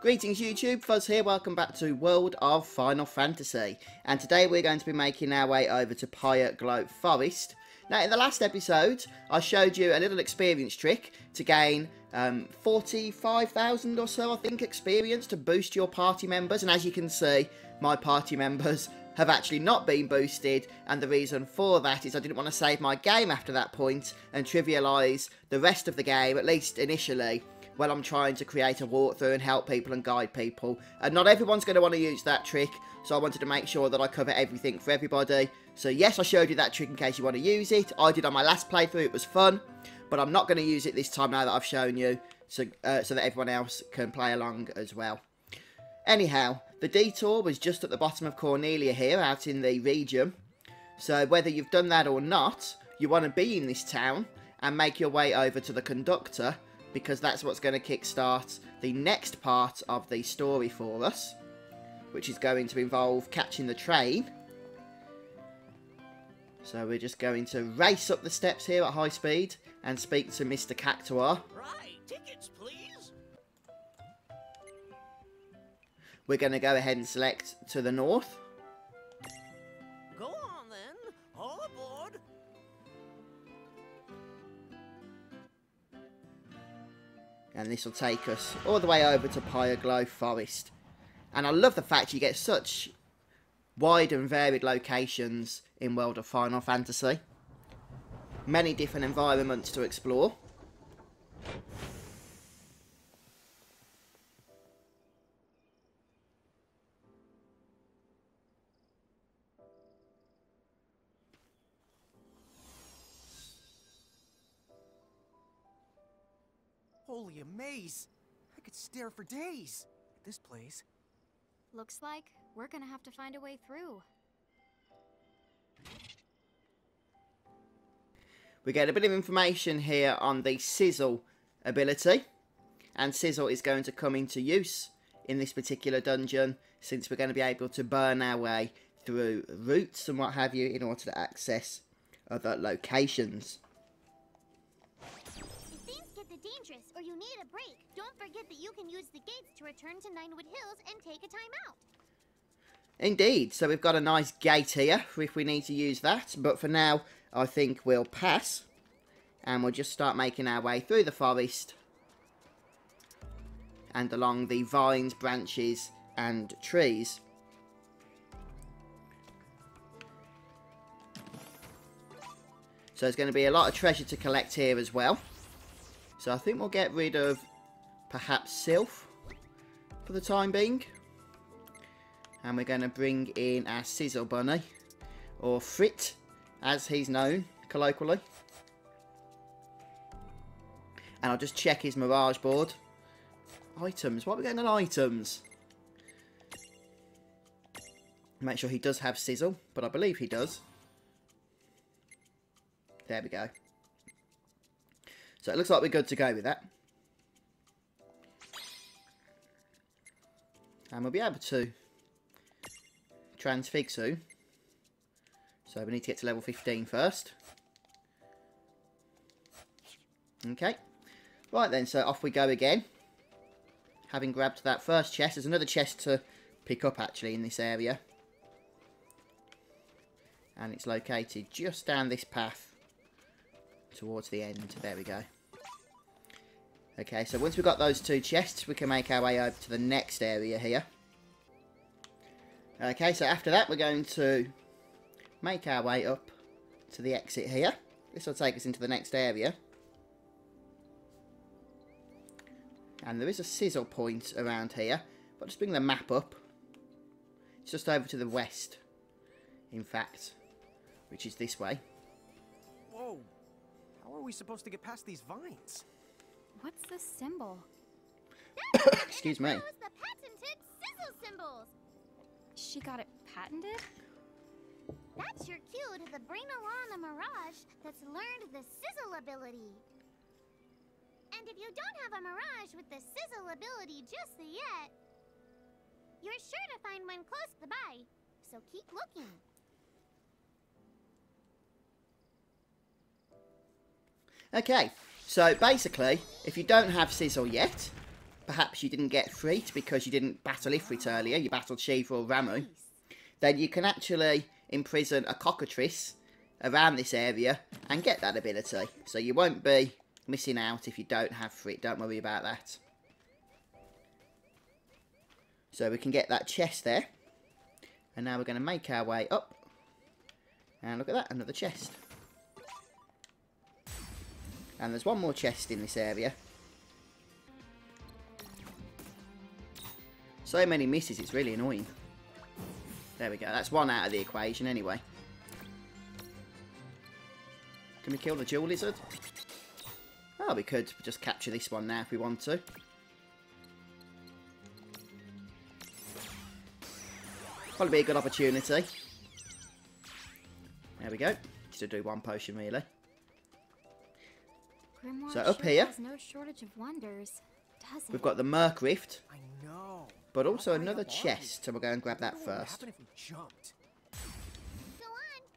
Greetings YouTube, Fuzz here, welcome back to World of Final Fantasy. And today we're going to be making our way over to Pyreglow Forest. Now in the last episode, I showed you a little experience trick to gain 45,000 or so, I think, experience to boost your party members. And as you can see, my party members have actually not been boosted, and the reason for that is I didn't want to save my game after that point and trivialise the rest of the game, at least initially, when I'm trying to create a walkthrough and help people and guide people. And not everyone's going to want to use that trick, so I wanted to make sure that I cover everything for everybody. So yes, I showed you that trick in case you want to use it. I did on my last playthrough, it was fun, but I'm not going to use it this time now that I've shown you, so that everyone else can play along as well. Anyhow, the detour was just at the bottom of Cornelia here, out in the region. So whether you've done that or not, you want to be in this town and make your way over to the conductor, because that's what's going to kickstart the next part of the story for us, which is going to involve catching the train. So we're just going to race up the steps here at high speed and speak to Mr. Cactuar. Right, tickets please. We're going to go ahead and select to the north. Go on then, all aboard. And this will take us all the way over to Pyreglow Forest. And I love the fact you get such wide and varied locations in World of Final Fantasy. Many different environments to explore. Holy amaze! I could stare for days at this place. Looks like we're gonna have to find a way through. We get a bit of information here on the Sizzle ability. And Sizzle is going to come into use in this particular dungeon, since we're going to be able to burn our way through routes and what have you in order to access other locations. Dangerous, or you need a break. Don't forget that you can use the gates to return to Ninewood Hills and take a time out. Indeed, so we've got a nice gate here if we need to use that, but for now I think we'll pass and we'll just start making our way through the forest and along the vines, branches and trees. So there's going to be a lot of treasure to collect here as well. So I think we'll get rid of perhaps Sylph for the time being. And we're going to bring in our Sizzle Bunny, or Frit as he's known colloquially. And I'll just check his Mirage board. Items, what are we getting on items? Make sure he does have Sizzle, but I believe he does. There we go. So it looks like we're good to go with that. And we'll be able to transfig soon. So we need to get to level 15 first. Okay. Right then, so off we go again. Having grabbed that first chest, there's another chest to pick up actually in this area. And it's located just down this path towards the end. There we go. Okay, so once we've got those two chests, we can make our way over to the next area here. Okay, so after that, we're going to make our way up to the exit here. This will take us into the next area. And there is a sizzle point around here. But just bring the map up. It's just over to the west, in fact, which is this way. Whoa! How are we supposed to get past these vines? What's this symbol? Excuse me. Those the patented sizzle symbols. She got it patented? That's your cue to the bring along a Mirage that's learned the sizzle ability. And if you don't have a Mirage with the sizzle ability just yet, you're sure to find one close by. So keep looking. Okay, so basically, if you don't have Sizzle yet, perhaps you didn't get Frit because you didn't battle Ifrit earlier, you battled Shiva or Ramu, then you can actually imprison a cockatrice around this area and get that ability. So you won't be missing out if you don't have Frit, don't worry about that. So we can get that chest there. And now we're going to make our way up. And look at that, another chest. And there's one more chest in this area. So many misses, it's really annoying. There we go, that's one out of the equation anyway. Can we kill the jewel lizard? Oh, we could just capture this one now if we want to. Probably be a good opportunity. There we go. Just to do one potion really. Grymoire So up sure here, has no shortage of wonders, does it? we've got the Merc Rift, I know. but also How high another up are we? chest. So we'll go and grab that What would first. happen if we jumped? Go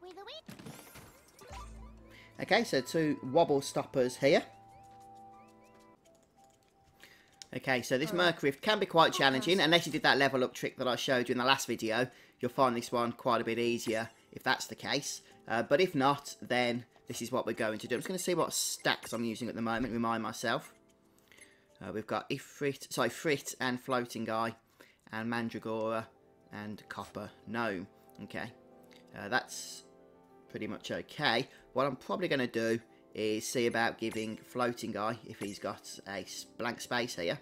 on, wait. Okay, so 2 wobble stoppers here. Okay, so this Merc Rift can be quite challenging. Unless you did that level up trick that I showed you in the last video, you'll find this one quite a bit easier if that's the case. But if not, then this is what we're going to do. I'm just going to see what stacks I'm using at the moment, remind myself. We've got Frit and Floating Eye, and Mandragora, and Copper Gnome. Okay, that's pretty much okay. What I'm probably going to do is see about giving Floating Eye, if he's got a blank space here,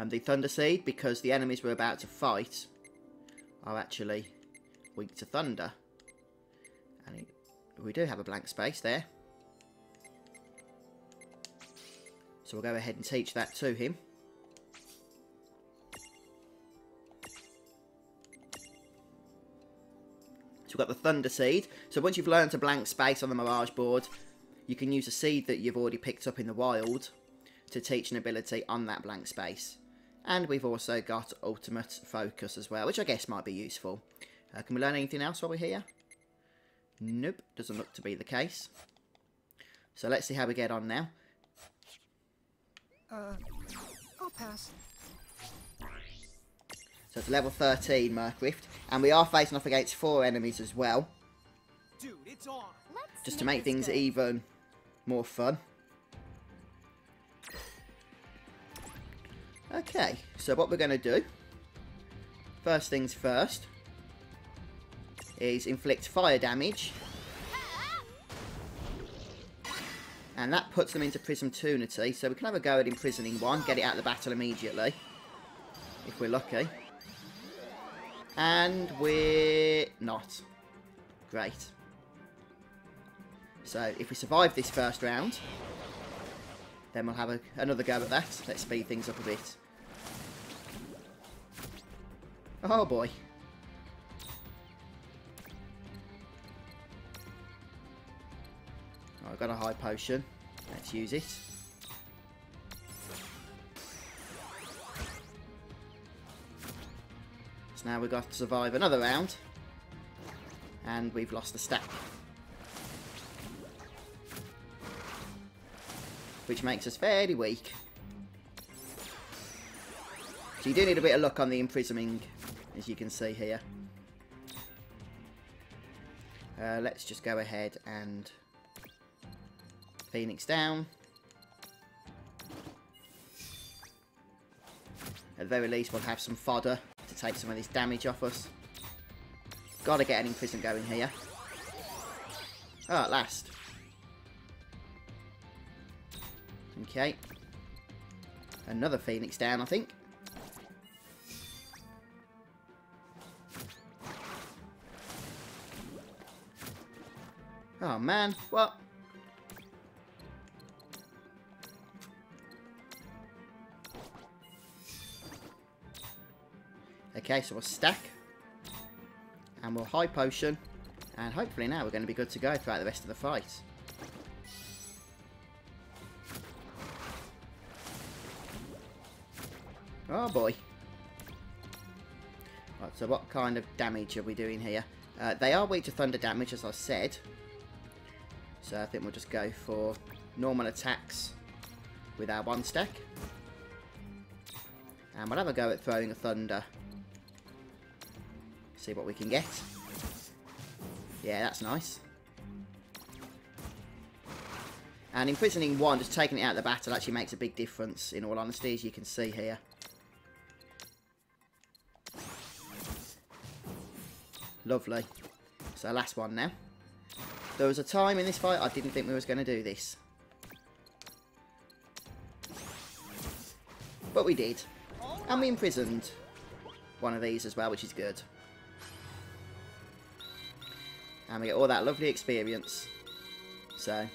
the Thunder Seed, because the enemies we're about to fight are actually weak to thunder. And we do have a blank space there. So we'll go ahead and teach that to him. So we've got the Thunder Seed. So once you've learned a blank space on the Mirage board, you can use a seed that you've already picked up in the wild to teach an ability on that blank space. And we've also got Ultimate Focus as well, which I guess might be useful. Can we learn anything else while we're here? Nope, doesn't look to be the case. So let's see how we get on now. I'll pass. So it's level 13 Merc Rift, and we are facing off against 4 enemies as well, Dude, it's on. Let's just to make make this things good. even more fun. Okay, so what we're going to do, first things first, is inflict fire damage. And that puts them into Prismatunity, so we can have a go at imprisoning one, get it out of the battle immediately, if we're lucky. And we're not. Great. So if we survive this first round, then we'll have another go at that. Let's speed things up a bit. Oh boy. I've got a high potion. Let's use it. So now we've got to survive another round. And we've lost a stack. Which makes us fairly weak. So you do need a bit of luck on the imprisoning, as you can see here. Let's just go ahead and Phoenix down. At the very least, we'll have some fodder to take some of this damage off us. Gotta get an imprison going here. Oh, at last. Okay. Another Phoenix down, I think. Oh, man. What? Okay, so we'll stack. And we'll high potion. And hopefully now we're going to be good to go throughout the rest of the fight. Oh boy. Right, so what kind of damage are we doing here? They are weak to thunder damage, as I said. So I think we'll just go for normal attacks with our 1 stack. And we'll have a go at throwing a thunder. See what we can get. Yeah, that's nice. And imprisoning one, just taking it out of the battle, actually makes a big difference, in all honesty, as you can see here. Lovely. So last one now. There was a time in this fight I didn't think we was going to do this. But we did. And we imprisoned one of these as well, which is good. And we get all that lovely experience. So,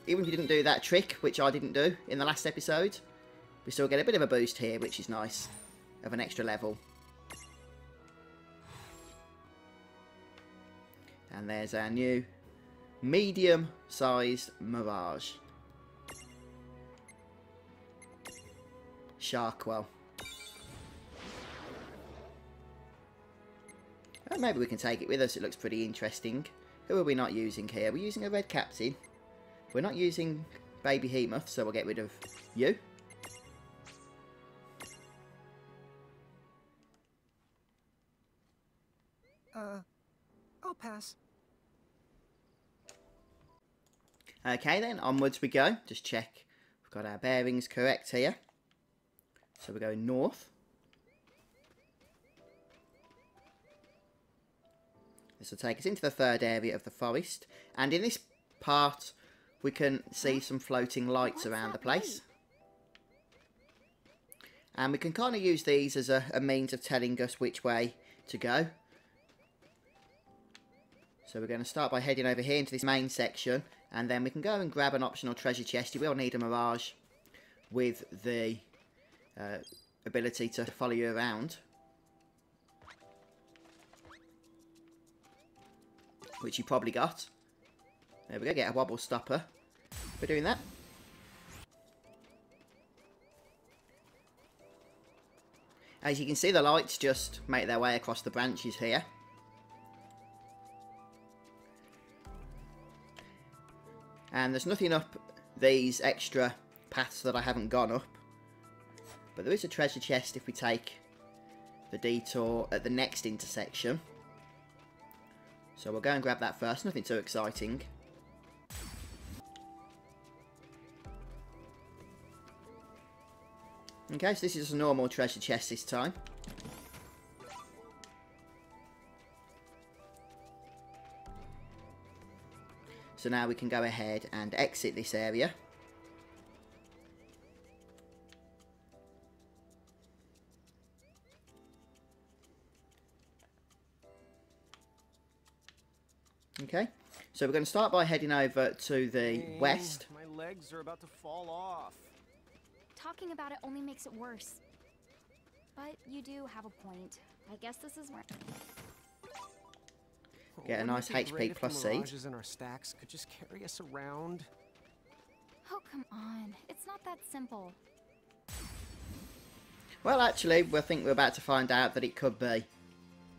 even if you didn't do that trick, which I didn't do in the last episode, we still get a bit of a boost here, which is nice. Of an extra level. And there's our new medium-sized Mirage. Shark, well. Oh, maybe we can take it with us, it looks pretty interesting. Who are we not using here? We're using a red captain. We're not using baby Hemoth, so we'll get rid of you. I'll pass. Okay then, onwards we go. Just check we've got our bearings correct here. So we're going north. This will take us into the third area of the forest. And in this part, we can see some floating lights around the place. And we can kind of use these as a means of telling us which way to go. So we're going to start by heading over here into this main section. And then we can go and grab an optional treasure chest. You will need a Mirage with the ability to follow you around. Which you probably got. There we go, get a wobble stopper for doing that. As you can see, the lights just make their way across the branches here. And there's nothing up these extra paths that I haven't gone up. But there is a treasure chest if we take the detour at the next intersection. So we'll go and grab that first, nothing too exciting. Okay, so this is a normal treasure chest this time. So now we can go ahead and exit this area. Okay, so we're going to start by heading over to the west. My legs are about to fall off. Talking about it only makes it worse. But you do have a point. I guess this is where... Get a nice HP plus seed. Mirages in our stacks could just carry us around. Oh, come on. It's not that simple. Well, actually, I think we're about to find out that it could be.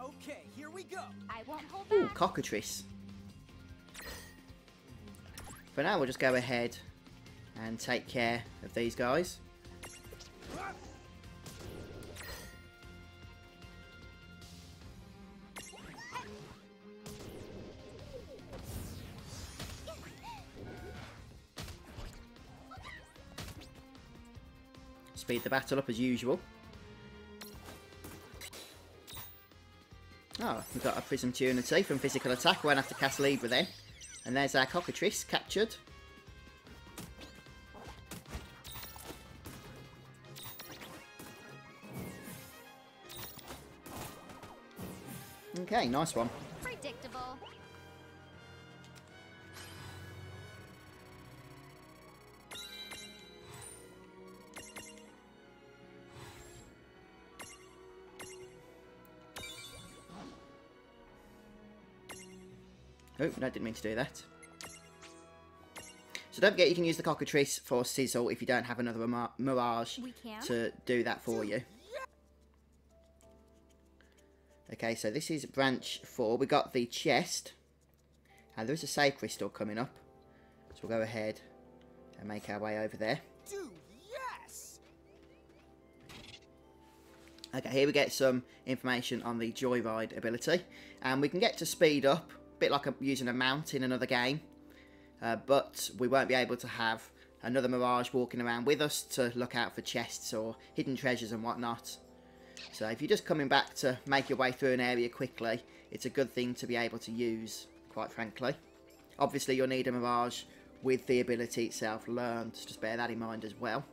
Okay, here we go. I won't hold Ooh, back. cockatrice. For now, we'll just go ahead and take care of these guys. Speed the battle up as usual. Oh, we've got a Prism Tunity from physical attack. We won't have to cast Libra then. And there's our cockatrice captured. Okay, nice one. Predictable. Oh, no, didn't mean to do that. So don't forget you can use the cockatrice for sizzle if you don't have another Mirage We can? to do that for you. Okay, so this is branch 4. We got the chest. And there is a save crystal coming up. So we'll go ahead and make our way over there. Dude, yes! Okay, here we get some information on the Joyride ability. And we can get to speed up, a bit like using a mount in another game. But we won't be able to have another Mirage walking around with us to look out for chests or hidden treasures and whatnot. So if you're just coming back to make your way through an area quickly, it's a good thing to be able to use, quite frankly. Obviously you'll need a Mirage with the ability itself learned, so just bear that in mind as well.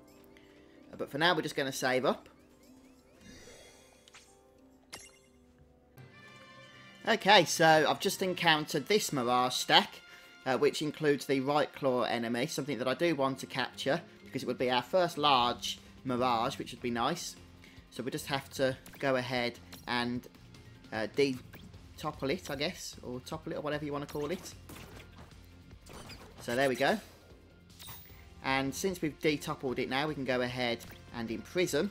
But for now we're just going to save up. Okay, so I've just encountered this Mirage stack, which includes the right claw enemy, something that I do want to capture, because it would be our first large Mirage, which would be nice. So we just have to go ahead and topple it, I guess, or topple it, or whatever you want to call it. So there we go. And since we've detoppled it now, we can go ahead and imprison.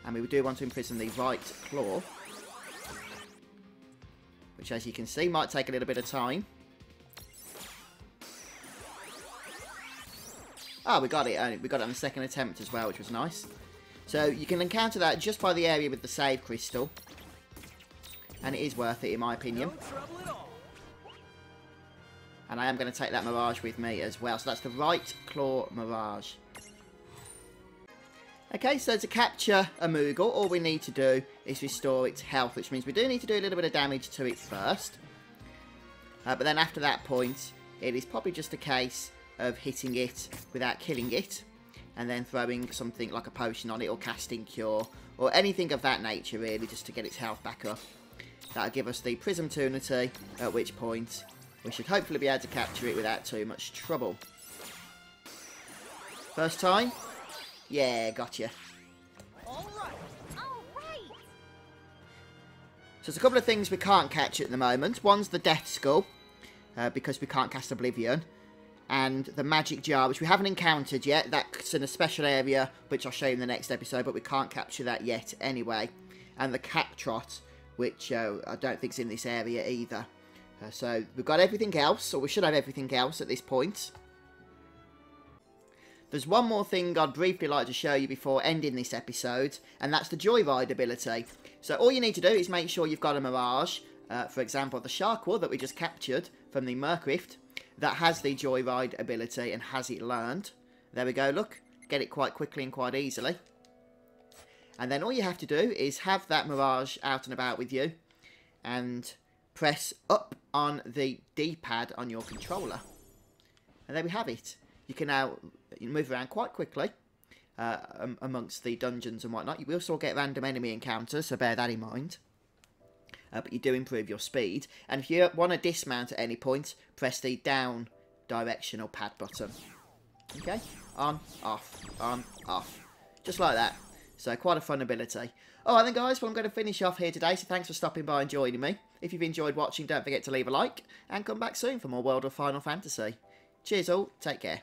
And we do want to imprison the right claw, which, as you can see, might take a little bit of time. Oh, we got it. We got it on the second attempt as well, which was nice. So you can encounter that just by the area with the save crystal. And it is worth it, in my opinion. And I am going to take that Mirage with me as well. So that's the right claw Mirage. Okay, so to capture a Moogle, all we need to do is restore its health, which means we do need to do a little bit of damage to it first. But then after that point, it is probably just a case of hitting it without killing it, and then throwing something like a potion on it, or casting cure, or anything of that nature really, just to get its health back up. That'll give us the Prism Tunity, at which point we should hopefully be able to capture it without too much trouble. First time? Yeah, gotcha. All right. So there's a couple of things we can't catch at the moment. One's the Death Skull, because we can't cast Oblivion. And the Magic Jar, which we haven't encountered yet. That's in a special area, which I'll show you in the next episode, but we can't capture that yet anyway. And the Cat Trot, which I don't think is in this area either. So we've got everything else, or we should have everything else at this point. There's one more thing I'd briefly like to show you before ending this episode, and that's the Joyride ability. So all you need to do is make sure you've got a Mirage, for example the Shark War that we just captured from the Merc Rift, that has the Joyride ability and has it learned. There we go, look. Get it quite quickly and quite easily. And then all you have to do is have that Mirage out and about with you, and press up on the D-pad on your controller. And there we have it. You can now move around quite quickly amongst the dungeons and whatnot. You will still get random enemy encounters, so bear that in mind. But you do improve your speed. And if you want to dismount at any point, press the down directional pad button. Okay? On, off, on, off. Just like that. So quite a fun ability. Alright then guys, well I'm going to finish off here today, so thanks for stopping by and joining me. If you've enjoyed watching, don't forget to leave a like, and come back soon for more World of Final Fantasy. Cheers all, take care.